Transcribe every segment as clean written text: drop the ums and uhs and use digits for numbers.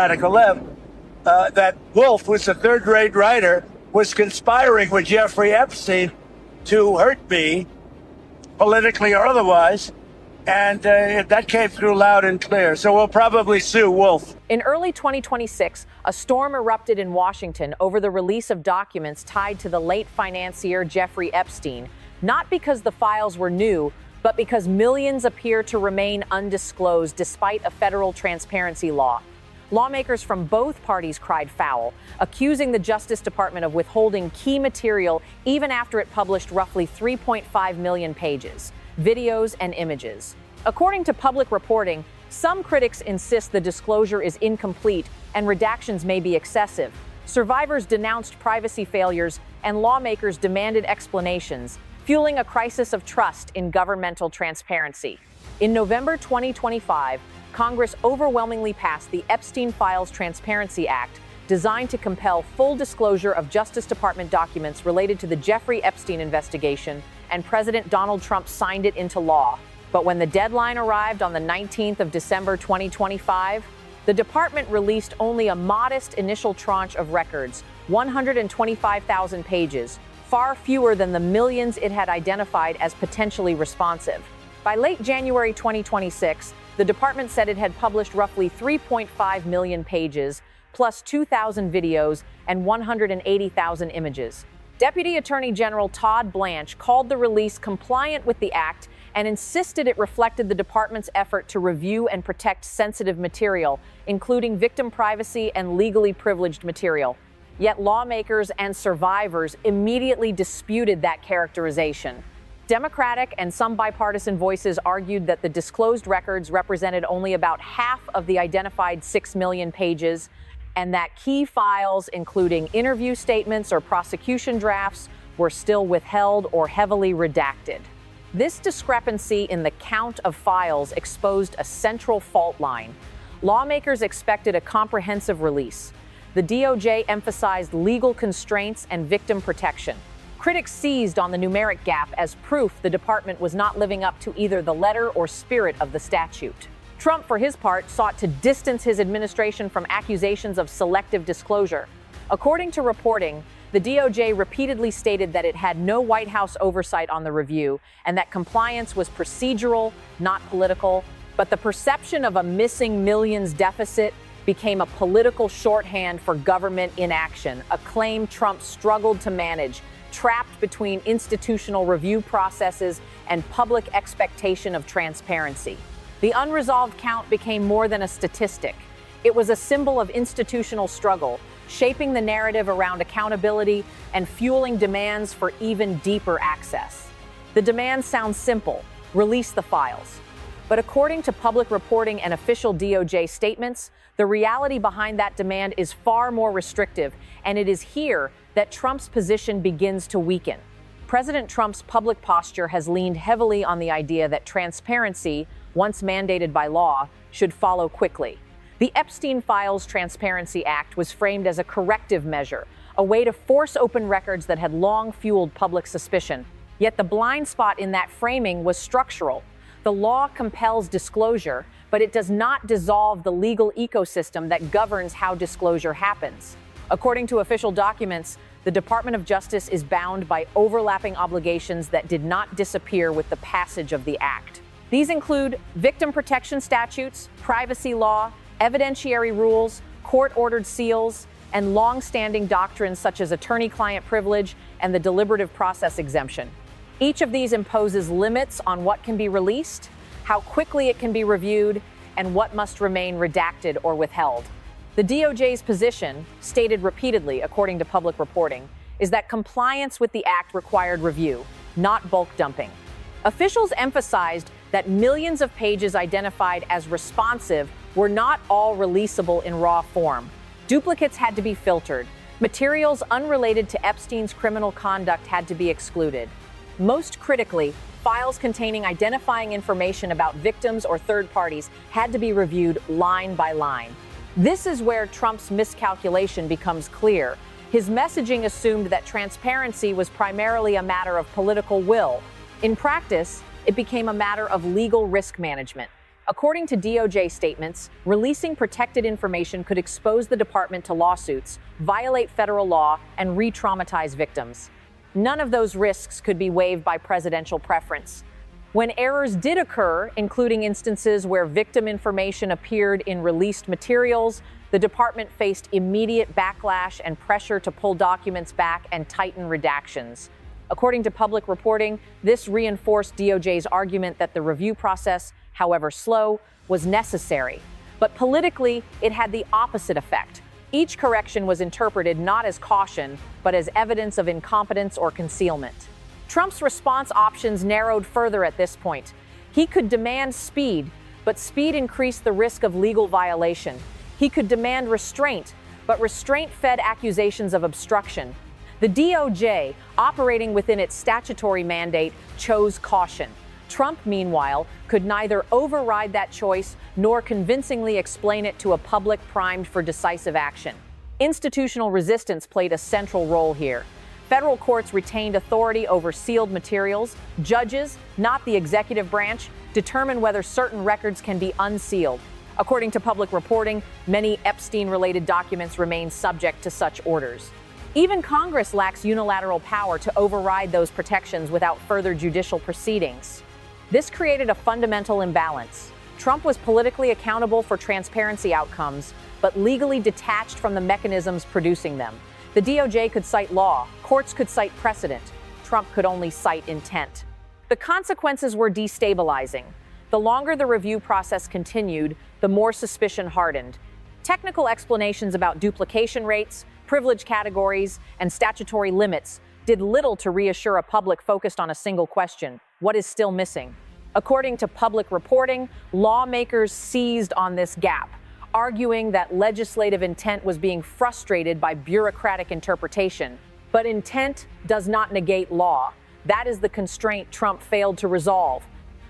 radical left, that Wolf, who's a third-rate writer, was conspiring with Jeffrey Epstein to hurt me, politically or otherwise. And that came through loud and clear. So we'll probably sue Wolf. In early 2026, a storm erupted in Washington over the release of documents tied to the late financier Jeffrey Epstein, not because the files were new, but because millions appear to remain undisclosed despite a federal transparency law. Lawmakers from both parties cried foul, accusing the Justice Department of withholding key material even after it published roughly 3.5 million pages, videos, and images. According to public reporting, some critics insist the disclosure is incomplete and redactions may be excessive. Survivors denounced privacy failures, and lawmakers demanded explanations, fueling a crisis of trust in governmental transparency. In November 2025, Congress overwhelmingly passed the Epstein Files Transparency Act, designed to compel full disclosure of Justice Department documents related to the Jeffrey Epstein investigation, and President Donald Trump signed it into law. But when the deadline arrived on the 19th of December 2025, the department released only a modest initial tranche of records, 125,000 pages, far fewer than the millions it had identified as potentially responsive. By late January 2026, the department said it had published roughly 3.5 million pages, plus 2,000 videos and 180,000 images. Deputy Attorney General Todd Blanche called the release compliant with the act and insisted it reflected the department's effort to review and protect sensitive material, including victim privacy and legally privileged material. Yet lawmakers and survivors immediately disputed that characterization. Democratic and some bipartisan voices argued that the disclosed records represented only about half of the identified 6 million pages, and that key files, including interview statements or prosecution drafts, were still withheld or heavily redacted. This discrepancy in the count of files exposed a central fault line. Lawmakers expected a comprehensive release. The DOJ emphasized legal constraints and victim protection. Critics seized on the numeric gap as proof the department was not living up to either the letter or spirit of the statute. Trump, for his part, sought to distance his administration from accusations of selective disclosure. According to reporting, the DOJ repeatedly stated that it had no White House oversight on the review and that compliance was procedural, not political. But the perception of a missing millions deficit became a political shorthand for government inaction, a claim Trump struggled to manage, trapped between institutional review processes and public expectation of transparency. The unresolved count became more than a statistic. It was a symbol of institutional struggle, shaping the narrative around accountability and fueling demands for even deeper access. The demands sound simple: release the files. But according to public reporting and official DOJ statements, the reality behind that demand is far more restrictive, and it is here that Trump's position begins to weaken. President Trump's public posture has leaned heavily on the idea that transparency, once mandated by law, should follow quickly. The Epstein Files Transparency Act was framed as a corrective measure, a way to force open records that had long fueled public suspicion. Yet the blind spot in that framing was structural. The law compels disclosure, but it does not dissolve the legal ecosystem that governs how disclosure happens. According to official documents, the Department of Justice is bound by overlapping obligations that did not disappear with the passage of the act. These include victim protection statutes, privacy law, evidentiary rules, court-ordered seals, and long-standing doctrines such as attorney-client privilege and the deliberative process exemption. Each of these imposes limits on what can be released, how quickly it can be reviewed, and what must remain redacted or withheld. The DOJ's position, stated repeatedly according to public reporting, is that compliance with the act required review, not bulk dumping. Officials emphasized that millions of pages identified as responsive were not all releasable in raw form. Duplicates had to be filtered. Materials unrelated to Epstein's criminal conduct had to be excluded. Most critically, files containing identifying information about victims or third parties had to be reviewed line by line. This is where Trump's miscalculation becomes clear. His messaging assumed that transparency was primarily a matter of political will. In practice, it became a matter of legal risk management. According to DOJ statements, releasing protected information could expose the department to lawsuits, violate federal law, and re-traumatize victims. None of those risks could be waived by presidential preference. When errors did occur, including instances where victim information appeared in released materials, the department faced immediate backlash and pressure to pull documents back and tighten redactions. According to public reporting, this reinforced DOJ's argument that the review process, however slow, was necessary. But politically, it had the opposite effect. Each correction was interpreted not as caution, but as evidence of incompetence or concealment. Trump's response options narrowed further at this point. He could demand speed, but speed increased the risk of legal violation. He could demand restraint, but restraint fed accusations of obstruction. The DOJ, operating within its statutory mandate, chose caution. Trump, meanwhile, could neither override that choice nor convincingly explain it to a public primed for decisive action. Institutional resistance played a central role here. Federal courts retained authority over sealed materials. Judges, not the executive branch, determine whether certain records can be unsealed. According to public reporting, many Epstein-related documents remain subject to such orders. Even Congress lacks unilateral power to override those protections without further judicial proceedings. This created a fundamental imbalance. Trump was politically accountable for transparency outcomes, but legally detached from the mechanisms producing them. The DOJ could cite law, courts could cite precedent. Trump could only cite intent. The consequences were destabilizing. The longer the review process continued, the more suspicion hardened. Technical explanations about duplication rates, privilege categories, and statutory limits did little to reassure a public focused on a single question: what is still missing? According to public reporting, lawmakers seized on this gap, arguing that legislative intent was being frustrated by bureaucratic interpretation. But intent does not negate law. That is the constraint Trump failed to resolve.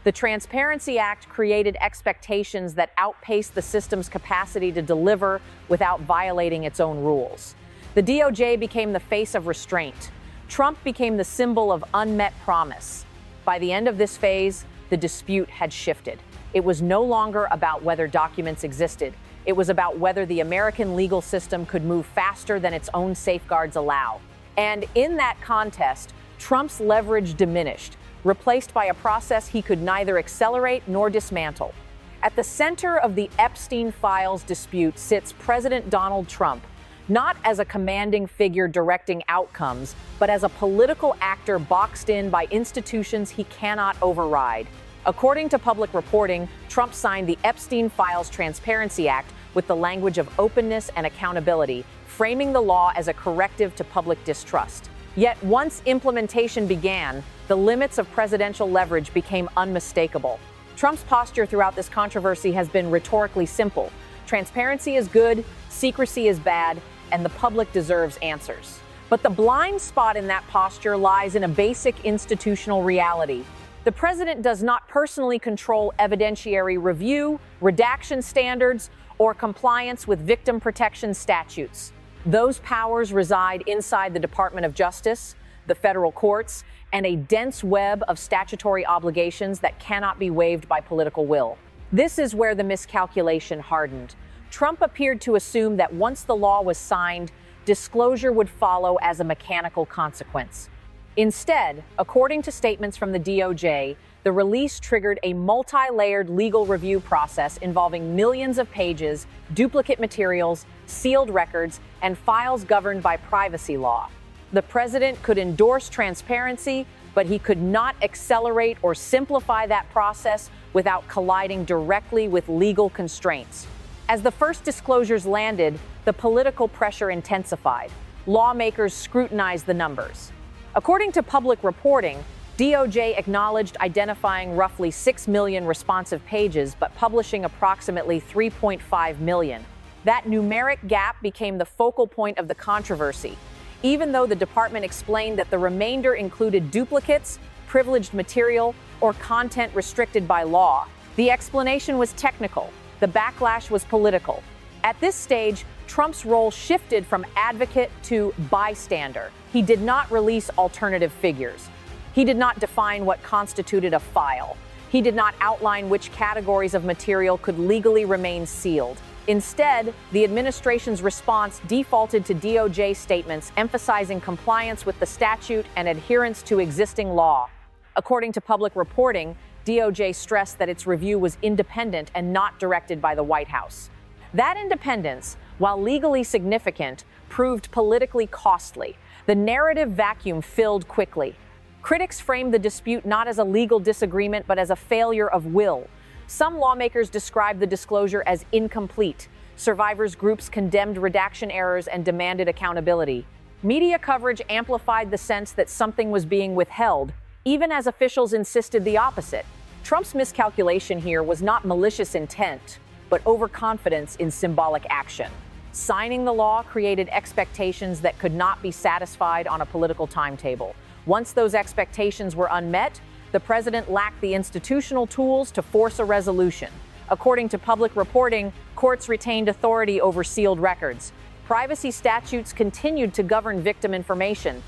The Transparency Act created expectations that outpaced the system's capacity to deliver without violating its own rules. The DOJ became the face of restraint. Trump became the symbol of unmet promise. By the end of this phase, the dispute had shifted. It was no longer about whether documents existed. It was about whether the American legal system could move faster than its own safeguards allow. And in that contest, Trump's leverage diminished, replaced by a process he could neither accelerate nor dismantle. At the center of the Epstein files dispute sits President Donald Trump, not as a commanding figure directing outcomes, but as a political actor boxed in by institutions he cannot override. According to public reporting, Trump signed the Epstein Files Transparency Act with the language of openness and accountability, framing the law as a corrective to public distrust. Yet once implementation began, the limits of presidential leverage became unmistakable. Trump's posture throughout this controversy has been rhetorically simple. Transparency is good, secrecy is bad, and the public deserves answers. But the blind spot in that posture lies in a basic institutional reality. The president does not personally control evidentiary review, redaction standards, or compliance with victim protection statutes. Those powers reside inside the Department of Justice, the federal courts, and a dense web of statutory obligations that cannot be waived by political will. This is where the miscalculation hardened. Trump appeared to assume that once the law was signed, disclosure would follow as a mechanical consequence. Instead, according to statements from the DOJ, the release triggered a multi-layered legal review process involving millions of pages, duplicate materials, sealed records, and files governed by privacy law. The president could endorse transparency, but he could not accelerate or simplify that process without colliding directly with legal constraints. As the first disclosures landed, the political pressure intensified. Lawmakers scrutinized the numbers. According to public reporting, DOJ acknowledged identifying roughly 6 million responsive pages, but publishing approximately 3.5 million. That numeric gap became the focal point of the controversy, even though the department explained that the remainder included duplicates, privileged material, or content restricted by law. The explanation was technical. The backlash was political. At this stage, Trump's role shifted from advocate to bystander. He did not release alternative figures. He did not define what constituted a file. He did not outline which categories of material could legally remain sealed. Instead, the administration's response defaulted to DOJ statements emphasizing compliance with the statute and adherence to existing law. According to public reporting, DOJ stressed that its review was independent and not directed by the White House. That independence, while legally significant, proved politically costly. The narrative vacuum filled quickly. Critics framed the dispute not as a legal disagreement but as a failure of will. Some lawmakers described the disclosure as incomplete. Survivors groups condemned redaction errors and demanded accountability. Media coverage amplified the sense that something was being withheld, even as officials insisted the opposite. Trump's miscalculation here was not malicious intent, but overconfidence in symbolic action. Signing the law created expectations that could not be satisfied on a political timetable. Once those expectations were unmet, the president lacked the institutional tools to force a resolution. According to public reporting, courts retained authority over sealed records. Privacy statutes continued to govern victim information.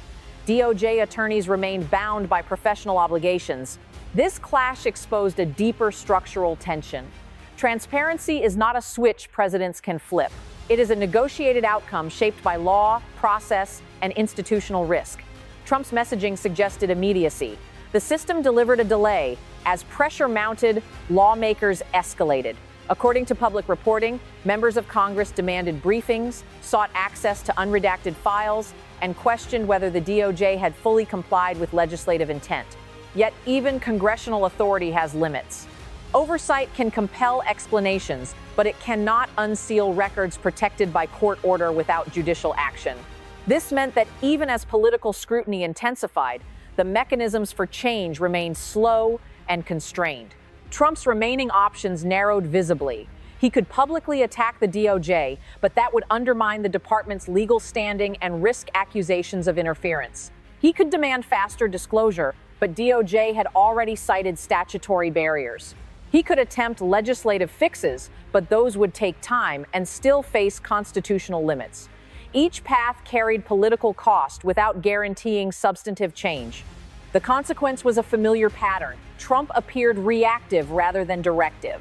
DOJ attorneys remained bound by professional obligations. This clash exposed a deeper structural tension. Transparency is not a switch presidents can flip. It is a negotiated outcome shaped by law, process, and institutional risk. Trump's messaging suggested immediacy. The system delivered a delay. As pressure mounted, lawmakers escalated. According to public reporting, members of Congress demanded briefings, sought access to unredacted files, and questioned whether the DOJ had fully complied with legislative intent. Yet even congressional authority has limits. Oversight can compel explanations, but it cannot unseal records protected by court order without judicial action. This meant that even as political scrutiny intensified, the mechanisms for change remained slow and constrained. Trump's remaining options narrowed visibly. He could publicly attack the DOJ, but that would undermine the department's legal standing and risk accusations of interference. He could demand faster disclosure, but DOJ had already cited statutory barriers. He could attempt legislative fixes, but those would take time and still face constitutional limits. Each path carried political cost without guaranteeing substantive change. The consequence was a familiar pattern. Trump appeared reactive rather than directive.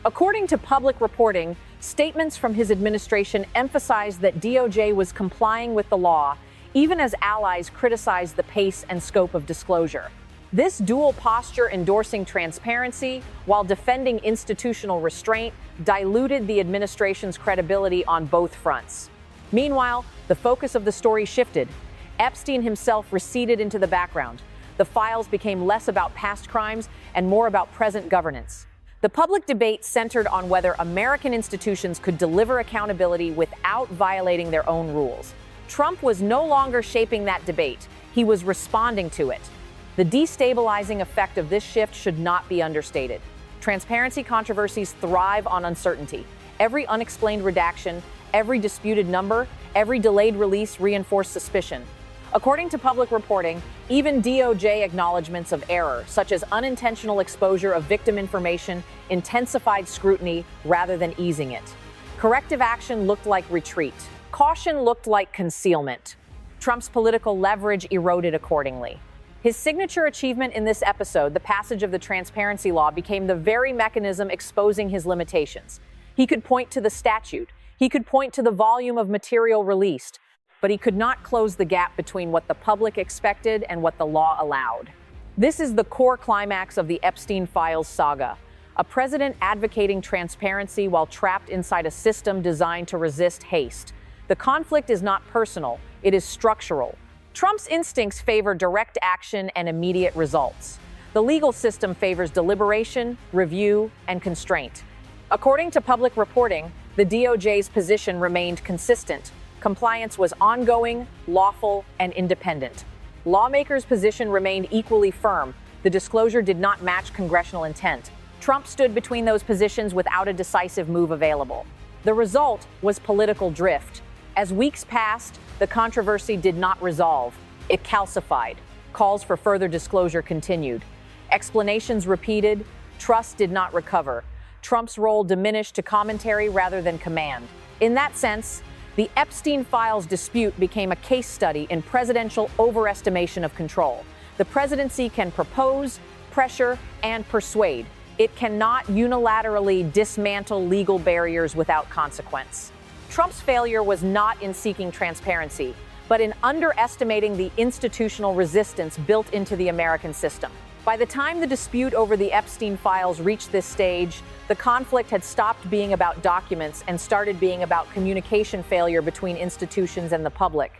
According to public reporting, statements from his administration emphasized that DOJ was complying with the law, even as allies criticized the pace and scope of disclosure. This dual posture, endorsing transparency while defending institutional restraint, diluted the administration's credibility on both fronts. Meanwhile, the focus of the story shifted. Epstein himself receded into the background. The files became less about past crimes and more about present governance. The public debate centered on whether American institutions could deliver accountability without violating their own rules. Trump was no longer shaping that debate. He was responding to it. The destabilizing effect of this shift should not be understated. Transparency controversies thrive on uncertainty. Every unexplained redaction, every disputed number, every delayed release reinforced suspicion. According to public reporting, even DOJ acknowledgments of error, such as unintentional exposure of victim information, intensified scrutiny rather than easing it. Corrective action looked like retreat. Caution looked like concealment. Trump's political leverage eroded accordingly. His signature achievement in this episode, the passage of the transparency law, became the very mechanism exposing his limitations. He could point to the statute. He could point to the volume of material released, but he could not close the gap between what the public expected and what the law allowed. This is the core climax of the Epstein files saga. A president advocating transparency while trapped inside a system designed to resist haste. The conflict is not personal, it is structural. Trump's instincts favor direct action and immediate results. The legal system favors deliberation, review, and constraint. According to public reporting, the DOJ's position remained consistent. Compliance was ongoing, lawful, and independent. Lawmakers' position remained equally firm. The disclosure did not match congressional intent. Trump stood between those positions without a decisive move available. The result was political drift. As weeks passed, the controversy did not resolve. It calcified. Calls for further disclosure continued. Explanations repeated. Trust did not recover. Trump's role diminished to commentary rather than command. In that sense, the Epstein files dispute became a case study in presidential overestimation of control. The presidency can propose, pressure, and persuade. It cannot unilaterally dismantle legal barriers without consequence. Trump's failure was not in seeking transparency, but in underestimating the institutional resistance built into the American system. By the time the dispute over the Epstein files reached this stage, the conflict had stopped being about documents and started being about communication failure between institutions and the public.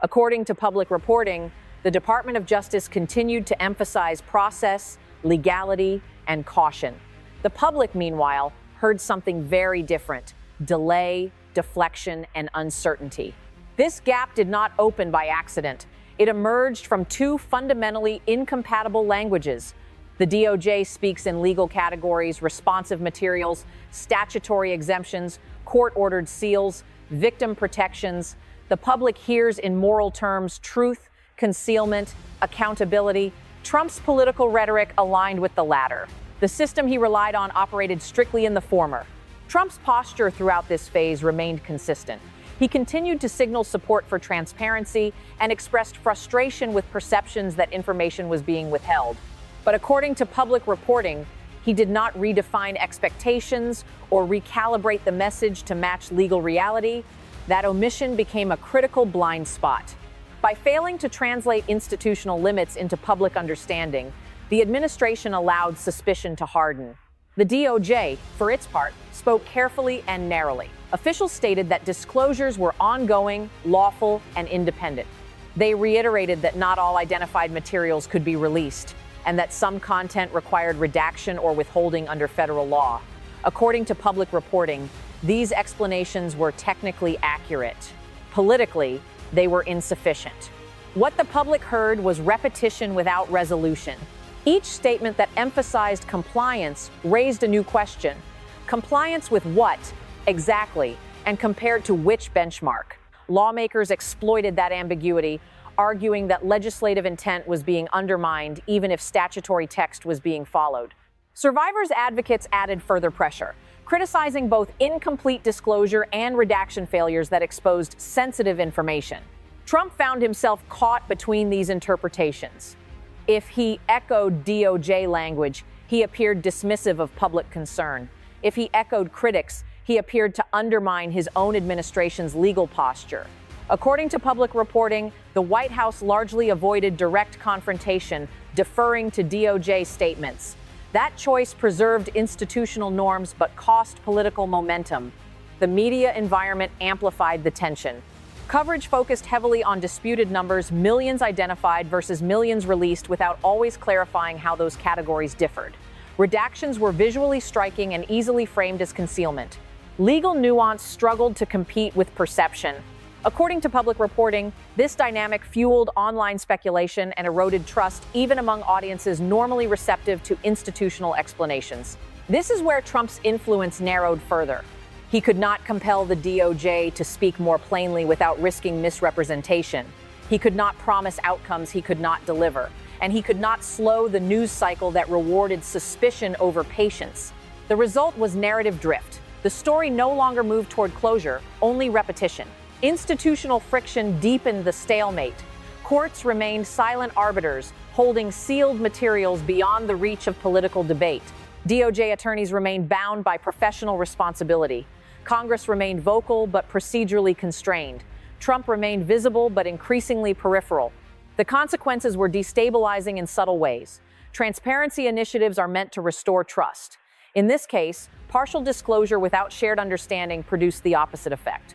According to public reporting, the Department of Justice continued to emphasize process, legality, and caution. The public, meanwhile, heard something very different: delay, deflection, and uncertainty. This gap did not open by accident. It emerged from two fundamentally incompatible languages. The DOJ speaks in legal categories, responsive materials, statutory exemptions, court-ordered seals, victim protections. The public hears in moral terms truth, concealment, accountability. Trump's political rhetoric aligned with the latter. The system he relied on operated strictly in the former. Trump's posture throughout this phase remained consistent. He continued to signal support for transparency and expressed frustration with perceptions that information was being withheld. But according to public reporting, he did not redefine expectations or recalibrate the message to match legal reality. That omission became a critical blind spot. By failing to translate institutional limits into public understanding, the administration allowed suspicion to harden. The DOJ, for its part, spoke carefully and narrowly. Officials stated that disclosures were ongoing, lawful, and independent. They reiterated that not all identified materials could be released, and that some content required redaction or withholding under federal law. According to public reporting, these explanations were technically accurate. Politically, they were insufficient. What the public heard was repetition without resolution. Each statement that emphasized compliance raised a new question. Compliance with what, exactly, and compared to which benchmark? Lawmakers exploited that ambiguity, arguing that legislative intent was being undermined even if statutory text was being followed. Survivors' advocates added further pressure, criticizing both incomplete disclosure and redaction failures that exposed sensitive information. Trump found himself caught between these interpretations. If he echoed DOJ language, he appeared dismissive of public concern. If he echoed critics, he appeared to undermine his own administration's legal posture. According to public reporting, the White House largely avoided direct confrontation, deferring to DOJ statements. That choice preserved institutional norms but cost political momentum. The media environment amplified the tension. Coverage focused heavily on disputed numbers, millions identified versus millions released, without always clarifying how those categories differed. Redactions were visually striking and easily framed as concealment. Legal nuance struggled to compete with perception. According to public reporting, this dynamic fueled online speculation and eroded trust even among audiences normally receptive to institutional explanations. This is where Trump's influence narrowed further. He could not compel the DOJ to speak more plainly without risking misrepresentation. He could not promise outcomes he could not deliver. And he could not slow the news cycle that rewarded suspicion over patience. The result was narrative drift. The story no longer moved toward closure, only repetition. Institutional friction deepened the stalemate. Courts remained silent arbiters, holding sealed materials beyond the reach of political debate. DOJ attorneys remained bound by professional responsibility. Congress remained vocal but procedurally constrained. Trump remained visible but increasingly peripheral. The consequences were destabilizing in subtle ways. Transparency initiatives are meant to restore trust. In this case, partial disclosure without shared understanding produced the opposite effect.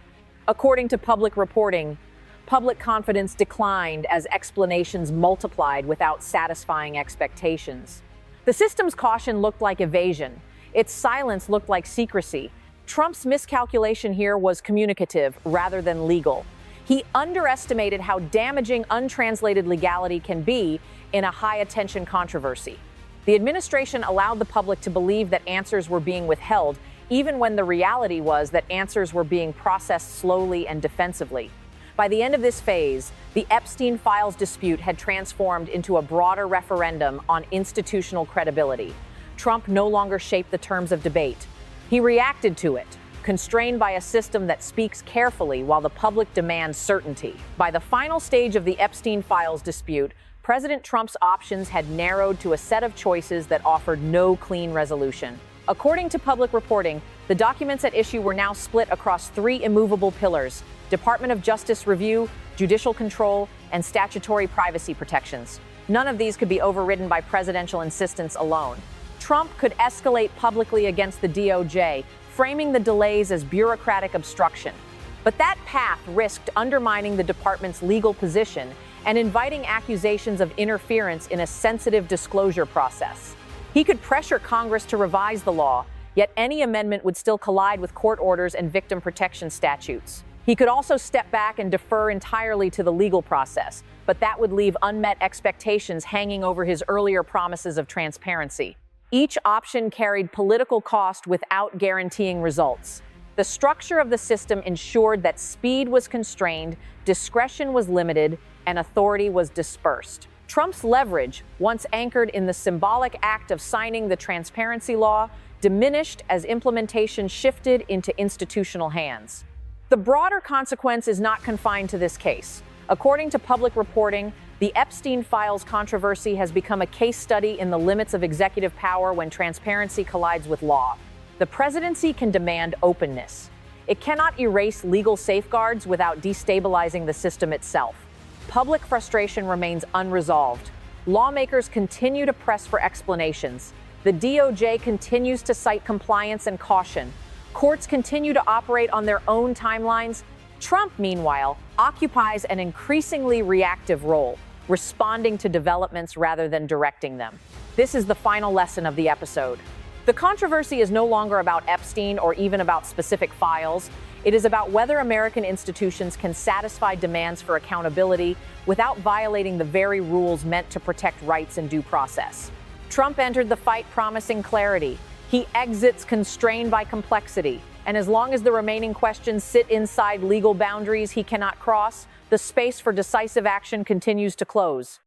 According to public reporting, public confidence declined as explanations multiplied without satisfying expectations. The system's caution looked like evasion. Its silence looked like secrecy. Trump's miscalculation here was communicative rather than legal. He underestimated how damaging untranslated legality can be in a high-attention controversy. The administration allowed the public to believe that answers were being withheld, even when the reality was that answers were being processed slowly and defensively. By the end of this phase, the Epstein files dispute had transformed into a broader referendum on institutional credibility. Trump no longer shaped the terms of debate. He reacted to it, constrained by a system that speaks carefully while the public demands certainty. By the final stage of the Epstein files dispute, President Trump's options had narrowed to a set of choices that offered no clean resolution. According to public reporting, the documents at issue were now split across three immovable pillars: Department of Justice review, judicial control, and statutory privacy protections. None of these could be overridden by presidential insistence alone. Trump could escalate publicly against the DOJ, framing the delays as bureaucratic obstruction. But that path risked undermining the department's legal position and inviting accusations of interference in a sensitive disclosure process. He could pressure Congress to revise the law, yet any amendment would still collide with court orders and victim protection statutes. He could also step back and defer entirely to the legal process, but that would leave unmet expectations hanging over his earlier promises of transparency. Each option carried political cost without guaranteeing results. The structure of the system ensured that speed was constrained, discretion was limited, and authority was dispersed. Trump's leverage, once anchored in the symbolic act of signing the transparency law, diminished as implementation shifted into institutional hands. The broader consequence is not confined to this case. According to public reporting, the Epstein files controversy has become a case study in the limits of executive power when transparency collides with law. The presidency can demand openness. It cannot erase legal safeguards without destabilizing the system itself. Public frustration remains unresolved. Lawmakers continue to press for explanations. The DOJ continues to cite compliance and caution. Courts continue to operate on their own timelines. Trump, meanwhile, occupies an increasingly reactive role, responding to developments rather than directing them. This is the final lesson of the episode. The controversy is no longer about Epstein or even about specific files. It is about whether American institutions can satisfy demands for accountability without violating the very rules meant to protect rights and due process. Trump entered the fight promising clarity. He exits constrained by complexity. And as long as the remaining questions sit inside legal boundaries he cannot cross, the space for decisive action continues to close.